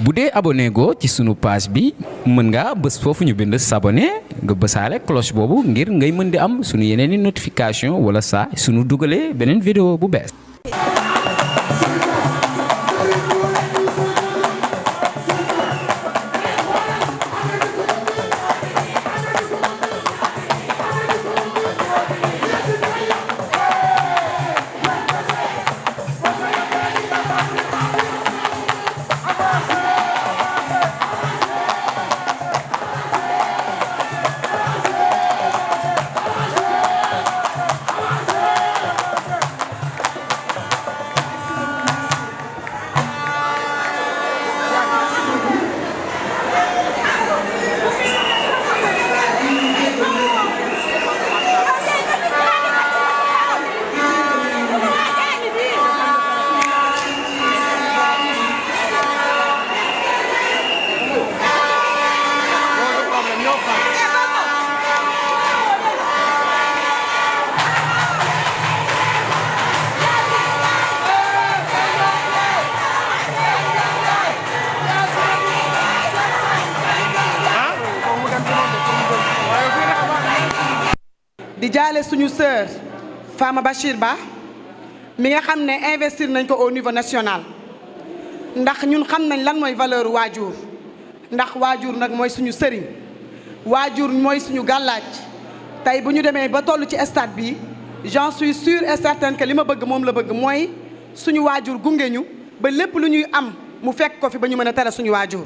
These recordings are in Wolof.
bu dee abonné go ci sunu page bi mën ngaa bës foofu ñu bind s'abonner nga bësaale cloche boobu ngir ngay mën di am sunu yeneen i notification wala saa sunu dugalee beneen vidéo bu bees. di jaale suñu sœur Fama Bachir Ba mi nga xam ne investir nañ ko au niveau national ndax ñun xam nañ lan mooy valeur waajur ndax waajur nag mooy suñu sëriñ waajur mooy suñu gàllaaj tey bu ñu demee ba toll ci stade bi j'en suis sûre et certaine que li ma bëgg moom la bëgg mooy suñu waajur gunge ñu ba lépp lu ñuy am mu fekk ko fi ba ñu mën a tere suñu waajur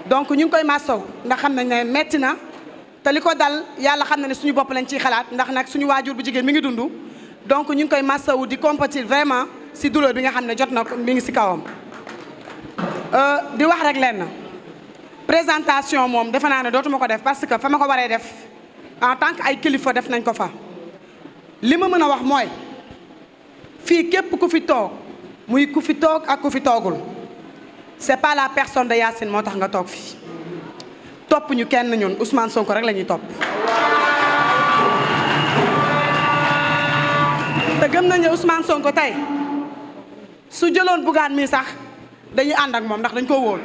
donc ñu ngi koy massaw ndax xam nañ ne metti na te li ko dal yàlla xam na ne suñu bopp lañ ciy xalaat ndax nag suñu waajur bu jigéen mi ngi dund donc ñu ngi koy massawu di compatir vraiment si douleur bi nga xam ne jot na ko mi ngi si kawam. di wax rek lenn présentation moom defe naa ne dootuma ko def parce que fa ma ko waree def en tant que ay kilifa def nañ ko fa li ma mën a wax mooy fii képp ku fi toog muy ku fi toog ak ku fi toogul c'est pas la personne de Yacine moo tax nga toog fii. topp ñu kenn ñun Ousmane Sonko rek la ñuy topp te gëm nañu Ousmane Sonko tey su jëloon Bougane mi sax dañuy ànd ak moom ndax dañ ko wóol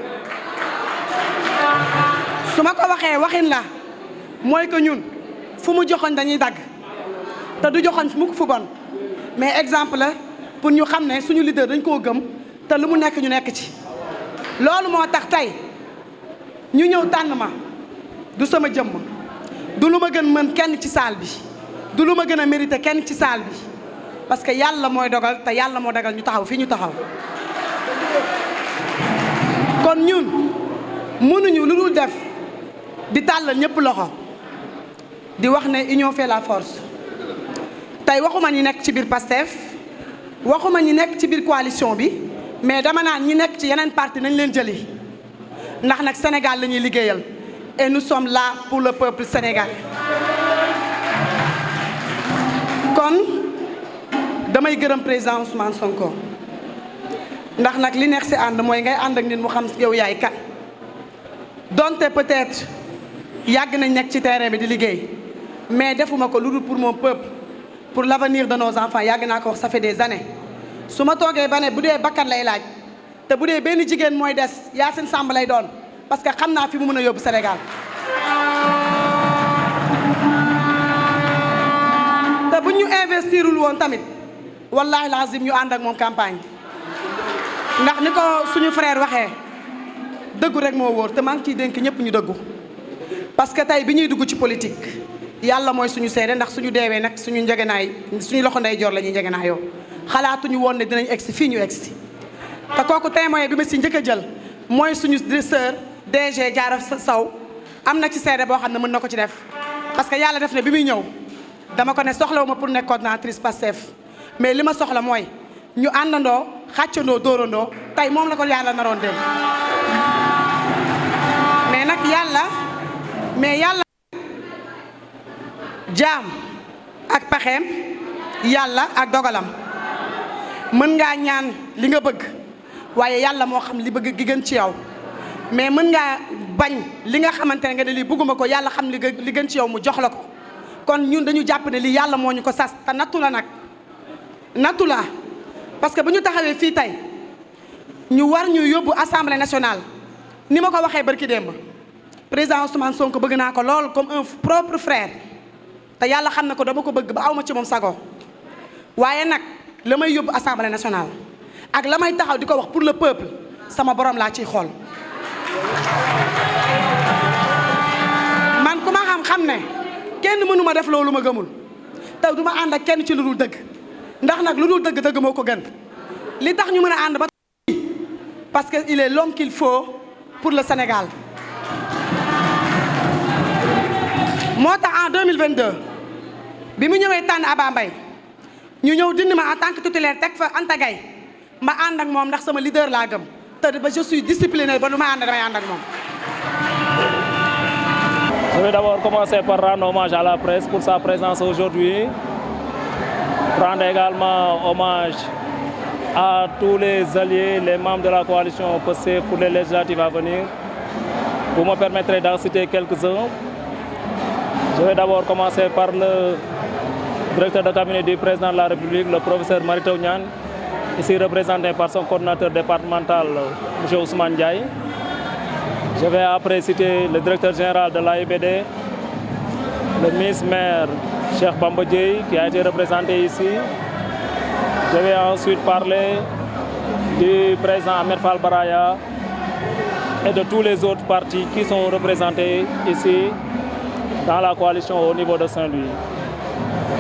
su ma ko waxee waxin la mooy que ñun fu mu joxoñ dañuy dagg te du joxoñ fu mu ko fu bon mais exemple la pour ñu xam ne suñu leader dañ koo gëm te lu mu nekk ñu nekk ci loolu moo tax tey ñu ñëw tànn ma du sama jëmm du lu ma gën mën kenn ci salle bi du lu ma gën a mérité kenn ci salle bi parce que yàlla mooy dogal te yàlla moo dogal ñu taxaw fii ñu taxaw kon ñun mënuñu lu dul def di tàllal ñëpp loxo di wax ne union fait la force tey waxuma ñi nekk ci biir Pastef waxuma ñi nekk ci biir coalition bi mais dama naan ñi nekk ci yeneen parti nañ leen jëli ndax nag Sénégal la ñuy liggéeyal et nous sommes là pour le peuple sénégalais kon damay gërëm président Ousmane Sonko ndax nag li neex si ànd mooy ngay ànd ak nit mu xam yow yaay kan donte peut-être yàgg nañ nekk ci terrain bi di liggéey mais defuma ko lu dul pour mon peuple pour l'avenir de nos enfants yàgg naa ko wax ça fait des années su ma toogee ba ne bu dee bakkan lay laaj te bu dee benn jigéen mooy des Yacine Samb lay doon parce que xam naa fi mu mën a yóbbu Sénégal te bu ñu investirul woon tamit wallahi lazim ñu ànd ak moom campagne ndax ni ko suñu frère waxee dëggu rek moo wóor te maa ngi ciy dénk ñëpp ñu dëggu parce que tey bi ñuy dugg ci politique yàlla mooy suñu seede ndax suñu deewee nag suñu njegenaay suñu loxo ndey joor la ñuy njegenaayoo xalaatuñu woon ne dinañ egsi fii ñu egsi te kooku témoin bi ma si njëkk a jël mooy suñu sœur DG Diarra Sow am na ci seede boo xam ne mën na ko ci def parce que yàlla def ne bi muy ñëw dama ko ne soxlawuma pour nekk coordinatrice Pastef mais li ma soxla mooy ñu àndandoo xàccandoo dóorandoo tey moom la ko yàlla naroon dem mais nag yàlla jaam ak pexeem yàlla ak dogalam mën ngaa ñaan li nga bëgg waaye yàlla moo xam li bëgg gi gën ci yow mais mën ngaa bañ li nga xamante ne nga ne lii bëgguma ko yàlla xam li gën ci yow mu jox la ko kon ñun dañu jàpp ne lii yàlla moo ñu ko sas te nattu la nag nattu la parce que bu ñu taxawee fii tey ñu war ñu yóbbu assemblée nationale ni ma ko waxee barki démb président Ousmane Sonko bëgg naa ko lool comme un propre frère te yàlla xam na ko dama ko bëgg ba awma ci moom sago waaye nag la may yóbbu assemblée nationale ak la may taxaw di ko wax pour le peuple sama borom laa ciy xool man ku ma xam ne kenn mënu ma def loolu ma gëmul te du ma ànd ak kenn ci lu dul dëgg ndax nag lu dul dëgg dëgg moo ko gën li tax ñu mën a ànd ba parce que il est l'homme qu'il faut pour le Sénégal moo tax en 2022 bi mu ñëwee tànn Aba Mbaye ñu ñëw dindi ma en tant que titulaire teg fa Anta Gaye ma ànd ak moom ndax sama leader laa gëm te ba je suis discipliné ba lu ma ànd damay ànd ak moom. Je vais d'abord commencer par rendre hommage à la presse pour sa présence aujourd'hui. Rendre également hommage à tous les alliés, les membres de la coalition PASTEF pour les législatives à venir. Vous me permettrez d'en citer quelques-uns. Je vais d'abord commencer par le directeur de cabinet du président de la République, le professeur Mary Teuw Niane, ici représenté par son coordinateur départemental, M. Ousmane Ndiaye. Je vais après citer le directeur général de l'AIBD, le ministre-maire Cheikh Bamba Dièye, qui a été représenté ici. Je vais ensuite parler du président Ahmed Fall Baraya et de tous les autres partis qui sont représentés ici dans la coalition au niveau de Saint-Louis.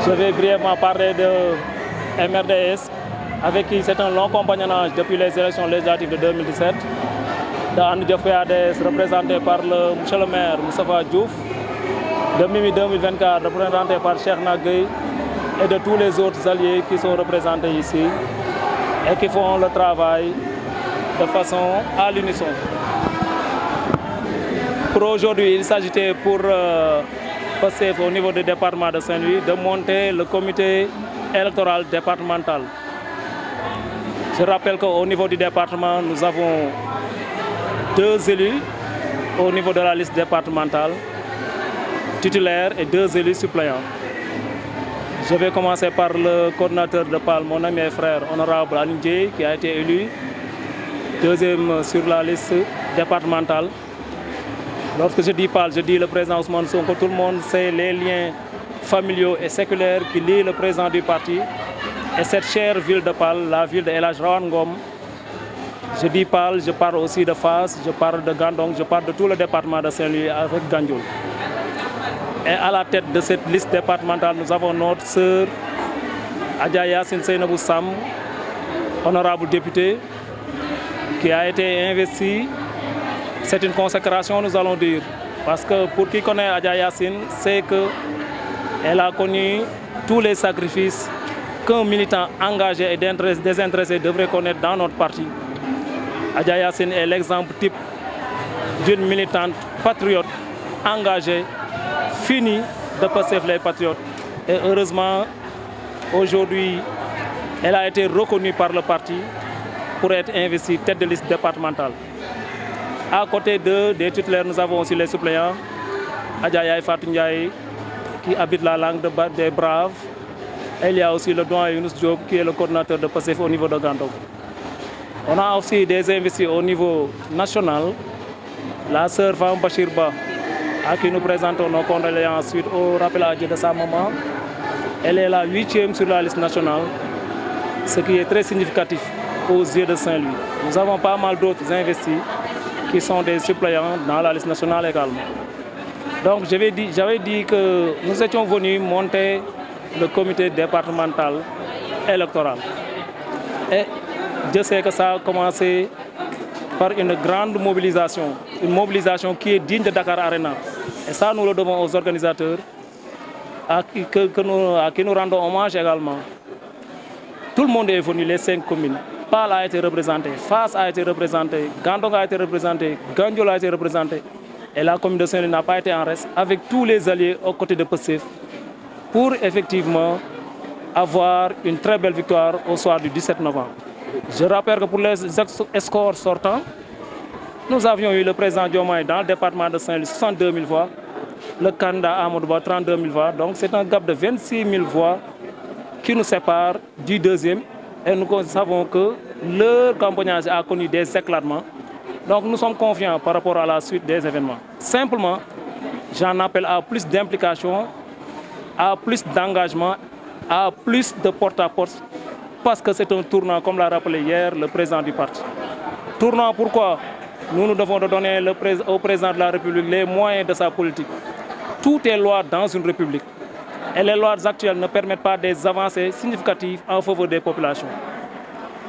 Je vais brièvement parler de MRDS, avec qui c'est un long compagnonnage depuis les élections législatives de 2017. De Andjef PADS, représenté par monsieur le maire Moustapha Diouf, de Mimi 2024, représenté par Cheikh Nagui, et de tous les autres alliés qui sont représentés ici et qui font le travail de façon à l'unisson. Pour aujourd'hui, il s'agitait pour passer au niveau du département de Saint-Louis de monter le comité électoral départemental. Je rappelle qu'au niveau du département, nous avons 2 élus au niveau de la liste départementale, titulaires et 2 élus suppléants. Je vais commencer par le coordinateur de PAL, mon ami et frère, honorable Aline Dièye, qui a été élu 2e sur la liste départementale. Lorsque je dis PAL, je dis le président Ousmane Sonko. Tout le monde sait les liens familiaux et séculaires qui lient le président du parti et cette chère ville de PAL, la ville de El Hadj Rawane Ngom. Je dis PAL, je parle aussi de Fass, je parle de Gandon, je parle de tout le département de Saint-Louis avec Gandiol. Et à la tête de cette liste départementale, nous avons notre sœur Adja Yacine Seynabou Sam, honorable députée, qui a été investie. C'est une consécration, nous allons dire. Parce que pour qui connaît Adja Yacine, c'est qu'elle a connu tous les sacrifices qu'un militant engagé et désintéressé devrait connaître dans notre parti. Adja Yacine est l'exemple type d'une militante patriote, engagée, finie de passer les patriotes. Et heureusement, aujourd'hui, elle a été reconnue par le parti pour être investie tête de liste départementale. À côté des titulaires, nous avons aussi les suppléants. Adja Yaye Fatou Ndiaye, qui habite la langue des Braves. Et il y a aussi le doyen Younous Diop, qui est le coordinateur de PASTEF au niveau de Gandon. On a aussi des investis au niveau national. La sœur Femme Bachirba, à qui nous présentons nos condoléances suite au rappel à Dieu de sa maman. Elle est la 8e sur la liste nationale, ce qui est très significatif aux yeux de Saint-Louis. Nous avons pas mal d'autres investis qui sont des suppléants dans la liste nationale également. Donc j'avais dit que nous étions venus monter le comité départemental électoral. Et je sais que ça a commencé par une grande mobilisation, une mobilisation qui est digne de Dakar Arena. Et ça, nous le devons aux organisateurs, à qui nous rendons hommage également. Tout le monde est venu, les 5 communes. PAL a été représenté, Fass a été représenté, Gandon a été représenté, Gandiol a été représenté. Et la commune de Saint-Louis n'a pas été en reste, avec tous les alliés aux côtés de PASTEF, pour effectivement avoir une très belle victoire au soir du 17 novembre. Je rappelle que pour les escorts sortants, nous avions eu le président Diomaye dans le département de Saint-Louis, 62 000 voix, le candidat Amadou Ba, 32 000 voix. Donc c'est un gap de 26 000 voix qui nous sépare du deuxième. Et nous savons que leur campagnage a connu des éclatements. Donc nous sommes confiants par rapport à la suite des événements. Simplement, j'en appelle à plus d'implication, à plus d'engagement, à plus de porte-à-porte, parce que c'est un tournant, comme l'a rappelé hier le président du parti. Tournant pourquoi? Nous devons donner au président de la République les moyens de sa politique. Tout est loi dans une république. Et les lois actuelles ne permettent pas des avancées significatives en faveur des populations.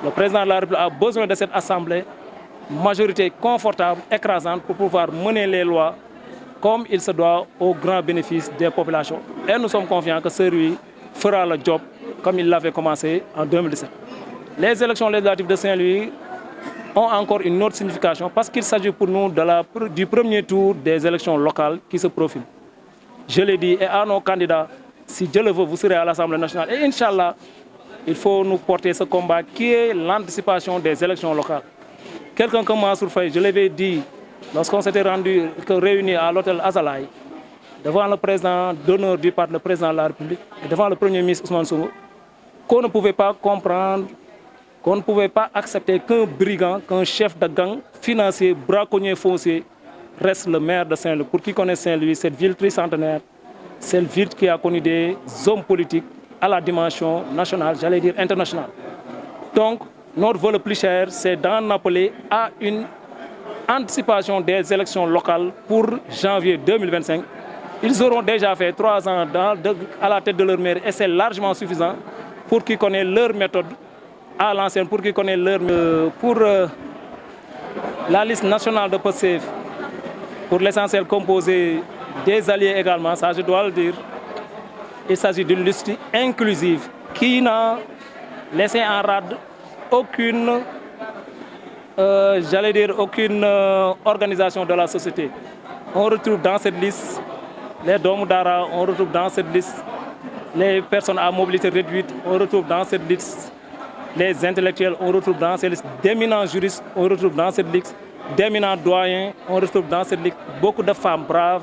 Le président de la République a besoin de cette assemblée, majorité confortable, écrasante, pour pouvoir mener les lois comme il se doit au grand bénéfice des populations. Et nous sommes confiants que celui fera le job comme il l'avait commencé en 2017. Les élections législatives de Saint-Louis ont encore une autre signification parce qu'il s'agit pour nous du premier tour des élections locales qui se profilent. Je l'ai dit, et à nos candidats, si Dieu le veut, vous serez à l'Assemblée nationale. Et Inch'Allah, il faut nous porter ce combat qui est l'anticipation des élections locales. Quelqu'un comme Mansour Faye, je l'avais dit, lorsqu'on s'était réunis à l'hôtel Azalaï, devant le président d'honneur du parti, le président de la République, et devant le premier ministre Ousmane Sonko, qu'on ne pouvait pas comprendre, qu'on ne pouvait pas accepter qu'un brigand, qu'un chef de gang financier, braconnier foncier, reste le maire de Saint-Louis. Pour qui connaît Saint-Louis, cette ville tricentenaire, cette ville qui a connu des hommes politiques à la dimension nationale, j'allais dire internationale. Donc, notre vœu le plus cher, c'est d'en appeler à une anticipation des élections locales pour janvier 2025. Ils auront déjà fait 3 ans à la tête de leur mairie et c'est largement suffisant pour qu'ils connaissent leur méthode à l'ancienne, pour qu'ils connaissent leur pour la liste nationale de Pastef, pour l'essentiel composé des alliés également, ça je dois le dire. Il s'agit d'une liste inclusive qui n'a laissé en rade aucune, aucune organisation de la société. On retrouve dans cette liste les Domudara, on retrouve dans cette liste les personnes à mobilité réduite, on retrouve dans cette liste les intellectuels, on retrouve dans cette liste d'éminents juristes, on retrouve dans cette liste d'éminents doyens, on retrouve dans cette liste beaucoup de femmes braves,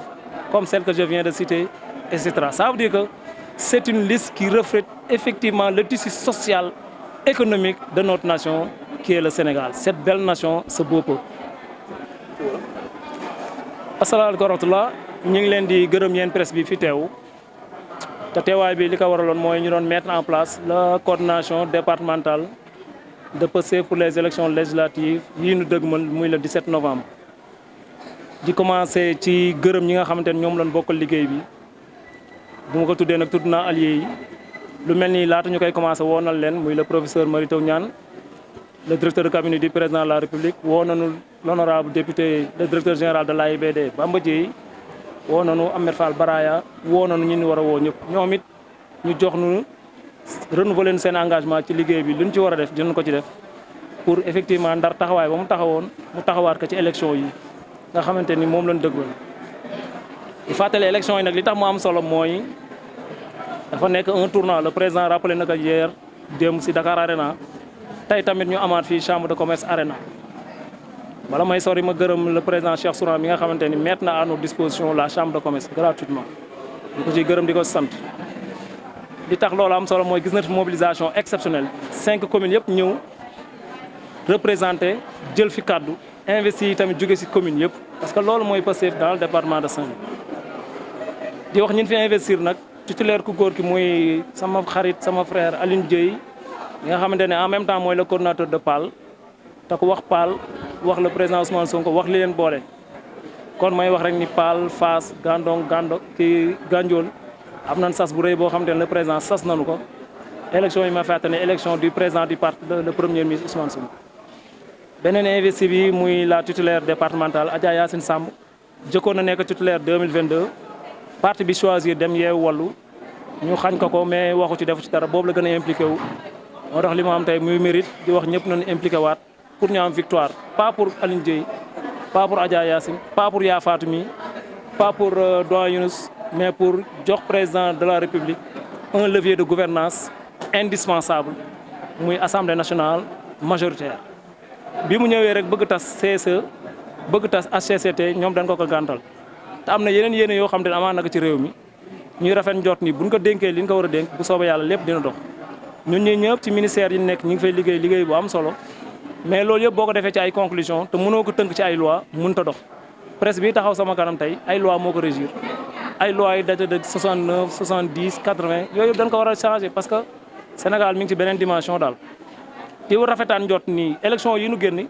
comme celle que je viens de citer, etc. Ça veut dire que c'est une liste qui reflète effectivement le tissu social, économique de notre nation, qui est le Sénégal. Cette belle nation, ce beau peuple. Asalaamaaleykum wa rahmatulah ñu ngi leen di gërëm yéen presse bi fi teew te teewaay bi li ko waraloon mooy ñu doon mettre en place la coordination départementale de Pastef pour les élections législatives yi ñu dëgmal muy le 17 novembre. di commencé ci gërëm ñi nga xamante ne ñoom lañ bokkal liggéey bi bu ma ko tuddee nag tudd naa alliés yi lu mel ni laata ñu koy commencé woonal leen muy le professeur Mary Teuw Niane le directeur de cabinet du président de la République woo nañu l'honorable député le directeur général de l'AIBD Bamba Dièye woo nañu Ahmed Fall Baraya woo nañu ñi ñu war a woo ñëpp ñoom it ñu jox nu renouveler seen engagement ci liggéey bi lu ñu ci war a def dinañ ko ci def pour effectivement Ndar taxawaay ba mu taxawoon mu taxawaat ko ci élection yi nga xamante ni moom lañ dëggal di fàttali élection yi nag li tax mu am solo mooy dafa nekk un tournant le président rappelé na ko hier démb si Dakar Arena tey tamit ñu amaat fii chambre de commerce Arena bala may sori ma gërëm le président Cheikh Souran mi nga xamante ni mettre na à notre disposition la chambre de commerce gratuitement ñu ko ciy gërëm di ko sant li tax loolu am solo mooy gis na fi mobilisation exceptionnelle 5 communes yëpp ñëw représenté jël fi kaddu investi yi tamit jóge ci commune yëpp parce que loolu mooy Pastef dans le département de Saint-Louis di wax ñun fi investir nag titulaire ku góor ki muy sama xarit sama frère Aline Dieye mi nga xamante ne en même temps mooy le coordonnateur de PAL te ku wax PAL wax le président Ousmane Sonko wax li leen boole kon may wax rek ni PAL Fass Gandon Gandiol am nañ sas bu rëy boo xamante ne le président sas nañu ko élection yi ma fàttali ne élection du président du parti le premier ministre Ousmane Sonko beneen investi bi muy la titulaire départementale Adja Yacine Samb jëkkoon na nekk titulaire 2022 parti bi choisir dem Yewwi Wallu ñu xañ ko mais waxu ci defu ci dara boobu la gën a impliqué wu moo tax li mu am tey muy mérite di wax ñëpp nañu impliqué waat pour ñu am victoire pas pour Aline Dieye pas pour Adja Yacine pas pour Ya Fatou mi pas pour Doyen Younous mais pour jox président de la République un levier de gouvernance indispensable muy assemblée nationale majoritaire bi mu ñëwee rek bëgg tas CSE bëgg tas HCCT ñoom dañ ko gàntal te am na yeneen yéene yoo xam te ne amaan na ko ci réew mi ñuy rafet njort ni buñ ko dénkee li ñu ko war a dénk bu soobee yàlla lépp dina dox ñun ñii ñëpp ci ministère yi nekk ñu ngi fay liggéey bu am solo mais loolu yëpp boo ko defee ci ay conclusion te mënoo ko tënk ci ay loi mënut a dox presse bi taxaw sama kanam tey ay loi moo ko régir ay loi yi date de 69 70 80 yooyu dañ ko war a changer parce que Sénégal mi ngi ci beneen dimension daal. di rafetaan njot ni élection yi nu génn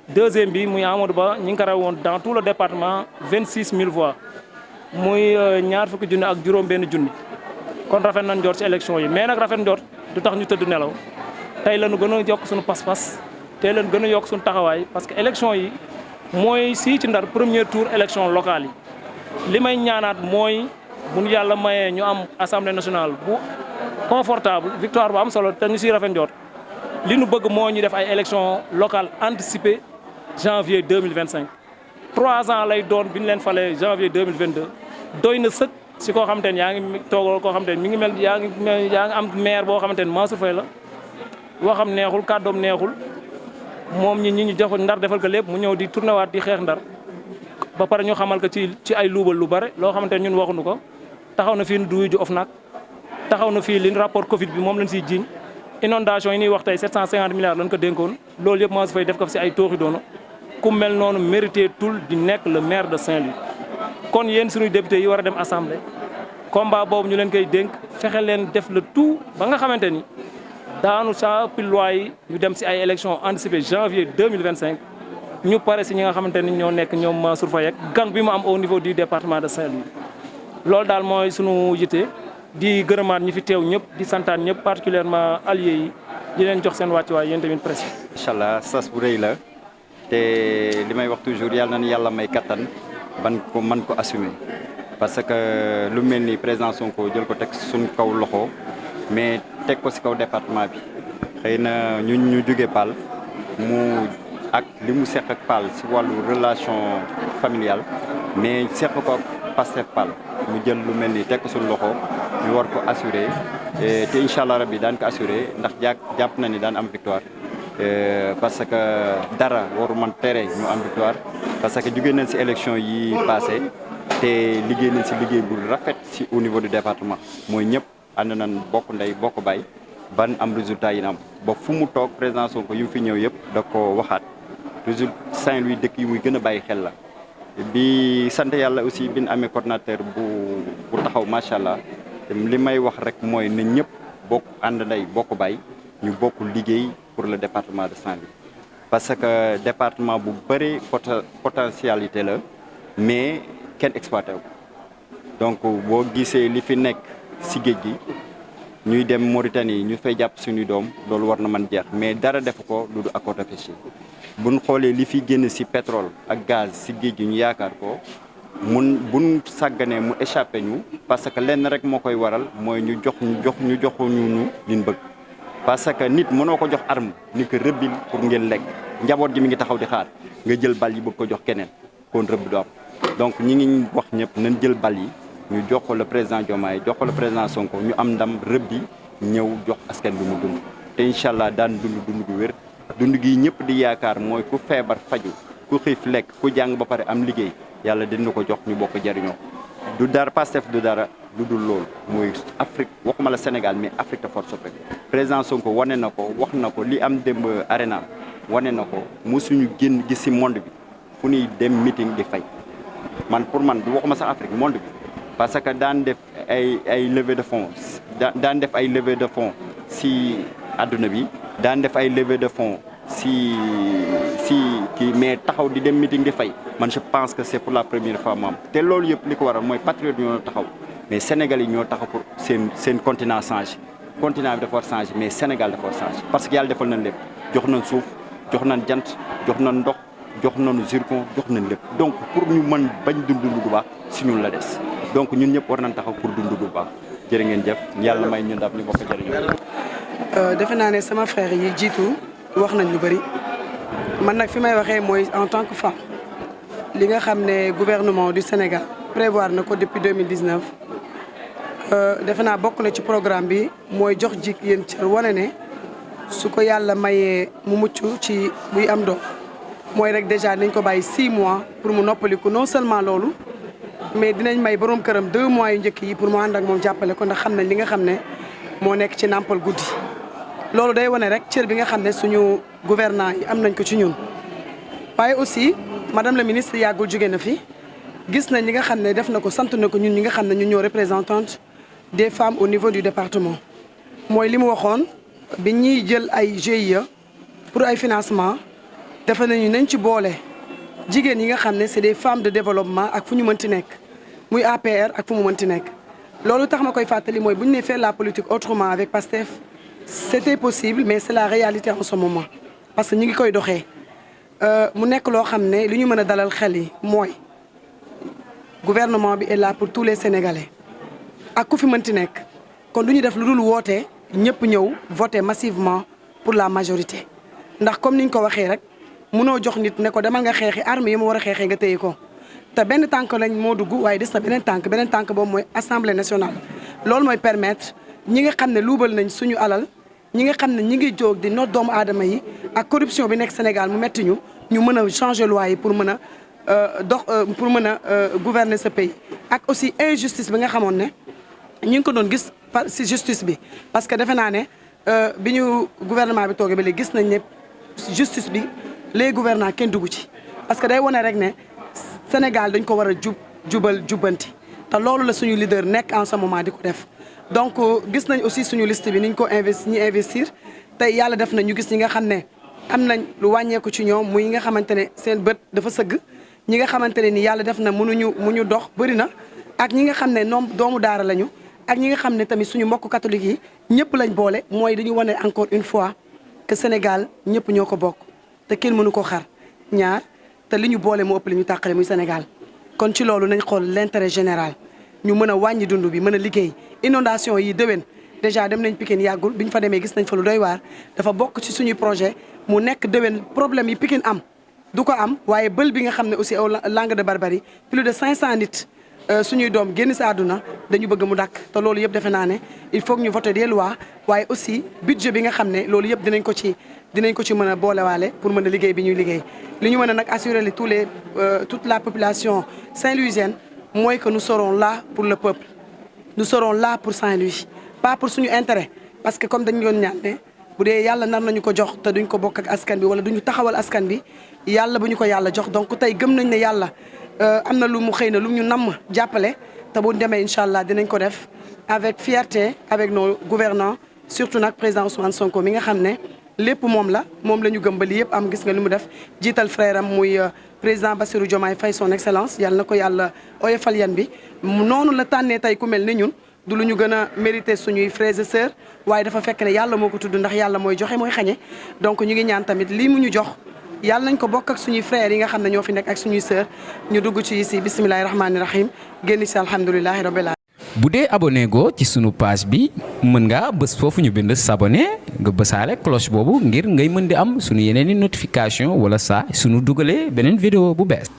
deuxième bi muy Amadou Ba ñi ngi ko raw woon dans tout le département 26 000 voix muy ñaar fukki junni ak juróom benn junni kon rafet nañ njort ci élection yi mais nag rafet njort du tax ñu tëdd nelaw tey la ñu gën a yokk suñu pas-pas tey la ñu gën a yokk suñu taxawaay parce que élection yi mooy si ci Ndar premier tour élection locale yi li may ñaanaat mooy bu ñu yàlla mayee ñu am assemblée nationale bu confortable victoire bu am solo te ñu siy rafet njort li nu bëgg moo ñu def ay élections locales anticipées janvier 2025 3 ans lay doon bi ñu leen falee janvier 2022 doy na sëkk si koo xamante ne yaa ngi toogal koo xamante ne mi ngi mel yaa ngi am maire boo xamante ne Mansour Faye la waxam neexul kàddoom neexul moom ñi ñu jox Ndar defal ko lépp mu ñëw di tourné waat di xeex Ndar ba pare ñu xamal ko ci ay luubal lu bare loo xamante ne ñun waxuñu ko taxaw na fii nu duy ju OFNAC taxaw na fii li rapport Covid bi moom lañ siy jiiñ inondation yi ñuy wax tey 750 milliards lañ ko dénkoon loolu yëpp Mansour Faye def ko fi si ay tooxi doona ku mel noonu mérité tul di nekk le maire de Saint-Louis kon yéen suñuy député yi war a dem assemblée combat boobu ñu leen koy dénk fexe leen def le tout ba nga xamante ni daanu soppi loi yi ñu dem si ay élections anticipées janvier 2025 ñu pare si ñi nga xamante ni ñoo nekk ñoom Mansour Faye ak gang bi mu am au niveau du département de Saint-Louis loolu daal mooy sunu yitte di gërëmaat ñi fi teew ñëpp di santaan ñëpp particulièrement alliés yi di leen jox seen wàccuwaay yéen tamit presse. incha allah sas bu rëy la te li may wax toujours yàlla na yàlla may kattan ban ko mën ko assumer parce que lu mel ni président Sonko jël ko teg suñ kaw loxo mais teg ko si kaw département bi xëy na ñu jóge Paal mu ak li mu seq ak Paal si wàllu relation familiale mais seq ko ak Pastef Paal mu jël lu mel ni teg ko suñ loxo ñu war ko assurer te incha allah rabbi daan ko assurer ndax jàpp na ni daan am victoire parce que dara waru man tere ñu am victoire parce que jóge nañ si élection yi passé te liggéey nañ si liggéey bu rafet si au niveau du département mooy ñëpp ànd nañ bokk ndey bokk bay ban am résultat yi na am ba fu mu toog président Sonko yu fi ñëw yëpp da ko waxaat résultat Saint-Louis dëkk yi muy gën a bàyyi xel la bi sant yàlla aussi bi ñu amee coordinateur bu taxaw macha allah li may wax rek mooy na ñëpp bokk ànd ndey bokk bay ñu bokk liggéey pour le département de Saint-Louis parce que département bu bëri potentialité la mais kenn exploité wu donc boo gisee li fi nekk si géej gi ñuy dem Mauritanie ñu fay jàpp suñu doom loolu war na mën jeex mais dara def ko lu du accord de pêche buñ xoolee li fi génn si pétrole ak gaz si géej gi ñu yaakaar ko buñ sàgganee mu échappé ñu parce que lenn rek moo koy waral mooy ñu joxuñu liñ bëgg parce que nit mënoo ko jox arme ni ko rëbbil pour ngeen lekk njaboot gi mi ngi taxaw di xaar nga jël bal yi bëgg ko jox keneen kon rëbb du am donc ñi ngi wax ñëpp nañ jël bal yi ñu jox ko le président Diomaye jox ko le président Sonko ñu am ndam rëbbi ñëw jox askan bi mu dund te incha allah daan dund gu wér dund gi ñëpp di yaakaar mooy ku feebar faju ku xiif lekk ku jàng ba pare am liggéey yàlla dina ko jox ñu bokk jariñoo du dara Pastef du dara lu dul loolu mooy Afrique waxuma la Sénégal mais Afrique de force soppeeku président Sonko wane na ko wax na ko li am démb arena wane na ko mosuñu génn gis si monde bi fu ñuy dem meeting di fay man pour man du waxuma sax Afrique monde bi parce que daan def ay levée de fonds daan def ay levée de fonds si adduna bi daan def ay levée de fonds si kii mais taxaw di dem meeting di fay man je pense que c'est pour la première fois maam te loolu yëpp li ko waral mooy patriote ñoo taxaw mais Sénégal yi ñoo taxaw pour seen continent change continent bi dafa war change mais Sénégal dafa war change parce que yàlla defal nañ lépp jox nañ suuf jox nañ jant jox nañ ndox jox nañu zircon jox nañ lépp donc pour ñu mën bañ dund bu baax si ñun la des donc ñun ñëpp war nañ taxaw pour dund bu baax jërë ngeen jëf yàlla may ñu ndam ñu bokk jërëjëf. defe naa ne sama frère yi jiitu wax nañ lu bëri man nag fi may waxee mooy en tant que femme li nga xam ne gouvernement du Sénégal prévoir na ko depuis 2019 defe naa bokk na ci programme bi mooy jox jigéen cër wane ne su ko yàlla mayee mu mucc ci buy am doom mooy rek déjà nañ ko bàyyi 6 mois pour mu noppaliku non seulement loolu mais dinañ may borom këram 2 mois yu njëkk yi pour mu ànd ak moom jàppale ko ndax xam nañ li nga xam ne moo nekk ci nàmpal guddi loolu day wane rek cër bi nga xam ne suñu gouvernants yi am nañ ko ci ñun. waaye aussi madame la ministre yàggul jóge na fi gis nañ li nga xam ne def na ko sant na ko ñun ñi nga xam ne ñun ñoo représentante des femmes au niveau du département. mooy li mu waxoon bi ñuy jël ay GIE pour ay financement defe nañu nañ ci boole jigéen yi nga xam ne c'est des femmes de développement ak fu ñu mënti nekk muy APR ak fu mu mënti nekk. loolu tax ma koy fàttali mooy bu ñu nee faire la politique autrement avec PASTEF c'était possible mais c'est la réalité en ce moment parce que ñu ngi koy doxee mu nekk loo xam ne li ñu mën a dalal xel yi mooy gouvernement bi est là pour tous les Sénégalais ak ku fi mënti nekk kon du ñu def lu dul woote ñëpp ñëw voter massivement pour la majorité ndax comme ni ñu ko waxee rek mënoo jox nit ne ko demal nga xeexi armes yi mu war a xeexee nga téye ko te benn tànk lañ moo dugg waaye des na beneen tànk boobu mooy assemblée nationale. loolu mooy permettre ñi nga xam ne luubal nañ suñu alal ñi nga xam ne ñi ngi jóg di noot doomu aadama yi ak corruption bi nekk Sénégal mu metti ñu mën a changer loi yi pour mën a pour mën a gouverner ce pays. ak aussi injustice bi nga xamoon ne ñi ngi ko doon gis ci justice bi parce que defe naa ne bi ñu gouvernement bi toogee ba léegi gis nañ ne justice bi les gouvernants kenn dugg ci parce que day wane rek ne Sénégal dañ ko war a jubal jubbanti te loolu la suñu leader nekk en ce moment di ko def. donc gis nañ aussi suñu liste bi niñ ko investir tey yàlla def na ñu gis ñi nga xam ne am nañ lu wàññeeku ci ñoom muy ñi nga xamante ne seen bët dafa sëgg ñi nga xamante ne ni yàlla def na mënuñu dox bëri na ak ñi nga xam ne ñoom doomu daara lañu ak ñi nga xam ne tamit suñu mbokk catholique yi ñëpp lañ boole mooy dañu wane encore une fois que Sénégal ñëpp ñoo ko bokk te kenn mënu ko xar ñaar te li ñu boole moo ëpp li ñu tàqale muy Sénégal kon ci loolu nañ xool l'intérêt général ñu mën a wàññi dund bi mën a liggéey inondation yi déwén déjà dem nañ Pikine yàggul bi ñu fa demee gis nañ fa lu doy waar dafa bokk ci suñuy projet mu nekk déwén problème yi Pikine am du ko am waaye bël bi nga xam ne aussi au Langue de Barbarie plus de 500 nit suñuy doom génn si àdduna dañu bëgg mu dakk te loolu yëpp defe naa ne il faut que ñu voter des lois waaye aussi budget bi nga xam ne loolu yëpp dinañ ko ci mën a boolewaale pour mën a liggéey bi ñuy liggéey li ñu mën a nag assurer les toute la population saint-louisienne mooy que nous serons là pour le peuple nous serons là pour Saint-Louis pas pour suñu intérêt parce que comme dañu doon ñaan ne bu dee yàlla nar nañu ko jox te duñ ko bokk ak askan bi wala duñu taxawal askan bi yàlla bu ñu ko yàlla jox donc tey gëm nañ ne yàlla am na lu mu xëy na lu ñu namm jàppale te bu demee incha allah dinañ ko def avec fierté avec nos gouvernants surtout nag président Ousmane Sonko mi nga xam ne lépp moom la ñu gëm ba li yëpp am gis nga li mu def jiital frère am muy président Bassirou Diomaye Faye son excellence yàlla na ko yàlla oyofal yan bi noonu la tànnee tey ku mel ni ñun du lu ñu gën a mérité suñuy frères et sœurs waaye dafa fekk ne yàlla moo ko tudd ndax yàlla mooy joxe mooy xañe donc ñu ngi ñaan tamit lii mu ñu jox yàlla nañ ko bokk ak suñuy frères yi nga xam ne ñoo fi nekk ak suñuy sœurs ñu dugg ci si bisimilahi rahmaani rahim génn si alhamdulilahi rabbil alamin. bu dee abonné go ci sunu page bi mën ngaa bës foofu ñu bind s'abonner nga bësaale cloche boobu ngir ngay mën di am sunu yeneen i notification wala saa sunu dugalee beneen vidéo bu bees.